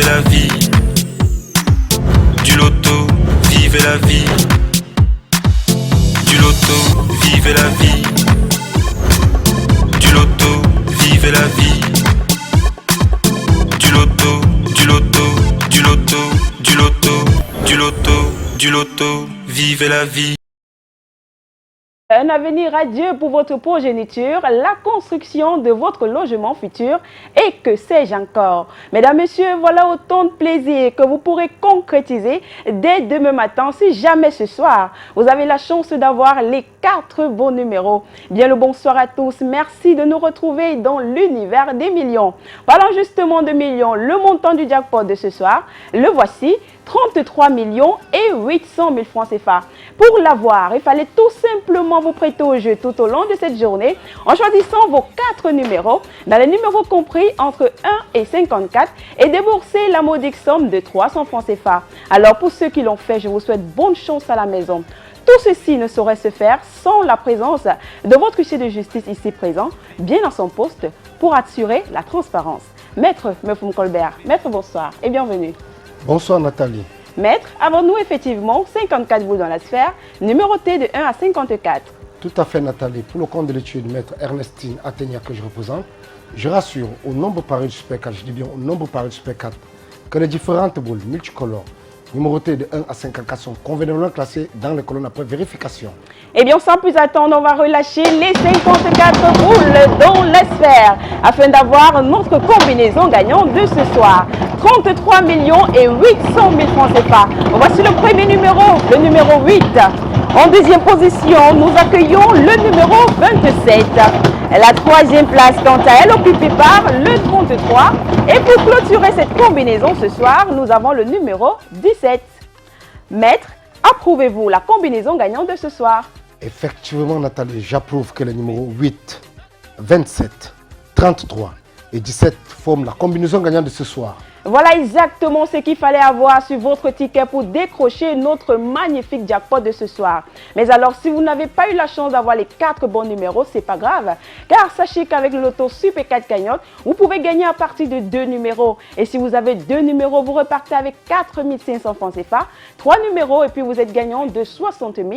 vivez la vie. Du loto, vivez la vie. Du loto, vivez la vie. Du loto, vivez la vie. Du loto, du loto, du loto, du loto, du loto, du loto, vivez la vie. Un avenir radieux pour votre progéniture, la construction de votre logement futur et que sais-je encore. Mesdames, Messieurs, voilà autant de plaisir que vous pourrez concrétiser dès demain matin si jamais ce soir vous avez la chance d'avoir les 4 bons numéros. Bien le bonsoir à tous, merci de nous retrouver dans l'univers des millions. Parlant justement de millions, le montant du jackpot de ce soir, le voici. 33 millions et 800 000 francs CFA. Pour l'avoir, il fallait tout simplement vous prêter au jeu tout au long de cette journée en choisissant vos 4 numéros dans les numéros compris entre 1 et 54 et débourser la modique somme de 300 francs CFA. Alors pour ceux qui l'ont fait, je vous souhaite bonne chance à la maison. Tout ceci ne saurait se faire sans la présence de votre huissier de justice ici présent, bien à son poste pour assurer la transparence. Maître Mefum Colbert, maître, bonsoir et bienvenue. Bonsoir Nathalie. Maître, avons-nous effectivement 54 boules dans la sphère, numérotées de 1 à 54? Tout à fait Nathalie. Pour le compte de l'étude maître Ernestine Athénia que je représente, je rassure au nombre paru du Super 4, je dis bien au nombre paru du Super 4, que les différentes boules multicolores numérotées de 1 à 54 sont convenablement classées dans les colonnes après vérification. Eh bien, sans plus attendre, on va relâcher les 54 boules dans la sphère afin d'avoir notre combinaison gagnante de ce soir. 33 millions et 800 000 francs CFA. Voici le premier numéro, le numéro 8. En deuxième position, nous accueillons le numéro 27. La troisième place, quant à elle, occupée par le 33. Et pour clôturer cette combinaison ce soir, nous avons le numéro 17. Maître, approuvez-vous la combinaison gagnante de ce soir? Effectivement Nathalie, j'approuve que les numéros 8, 27, 33 et 17 forment la combinaison gagnante de ce soir. Voilà exactement ce qu'il fallait avoir sur votre ticket pour décrocher notre magnifique jackpot de ce soir. Mais alors, si vous n'avez pas eu la chance d'avoir les 4 bons numéros, c'est pas grave. Car sachez qu'avec le loto Super 4 cagnotte, vous pouvez gagner à partir de 2 numéros. Et si vous avez 2 numéros, vous repartez avec 4 500 francs CFA, 3 numéros et puis vous êtes gagnant de 60 000.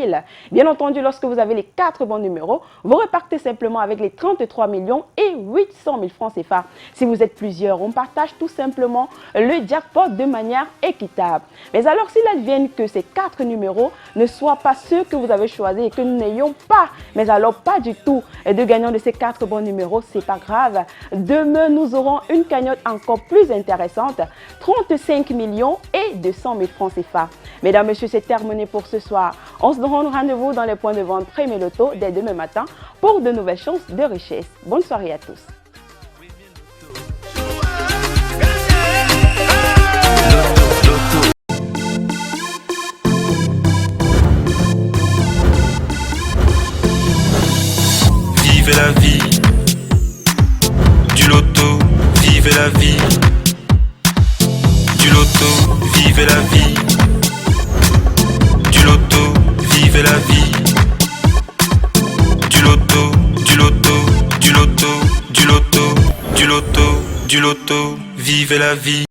Bien entendu, lorsque vous avez les 4 bons numéros, vous repartez simplement avec les 33 millions et 800 000 francs CFA. Si vous êtes plusieurs, on partage tout simplement le jackpot de manière équitable. Mais alors, s'il advienne que ces 4 numéros ne soient pas ceux que vous avez choisis et que nous n'ayons pas, mais alors pas du tout de gagnants de ces 4 bons numéros, c'est pas grave. Demain, nous aurons une cagnotte encore plus intéressante, 35 millions et 200 000 francs CFA. Mesdames, Messieurs, c'est terminé pour ce soir. On se donne rendez-vous dans les points de vente Premier Loto dès demain matin pour de nouvelles chances de richesse. Bonne soirée à tous. Vivez la vie. Du loto, vivez la vie. Du loto, vivez la vie. Du loto, vivez la vie. Du loto, du loto, du loto, du loto, du loto, du loto, vivez la vie.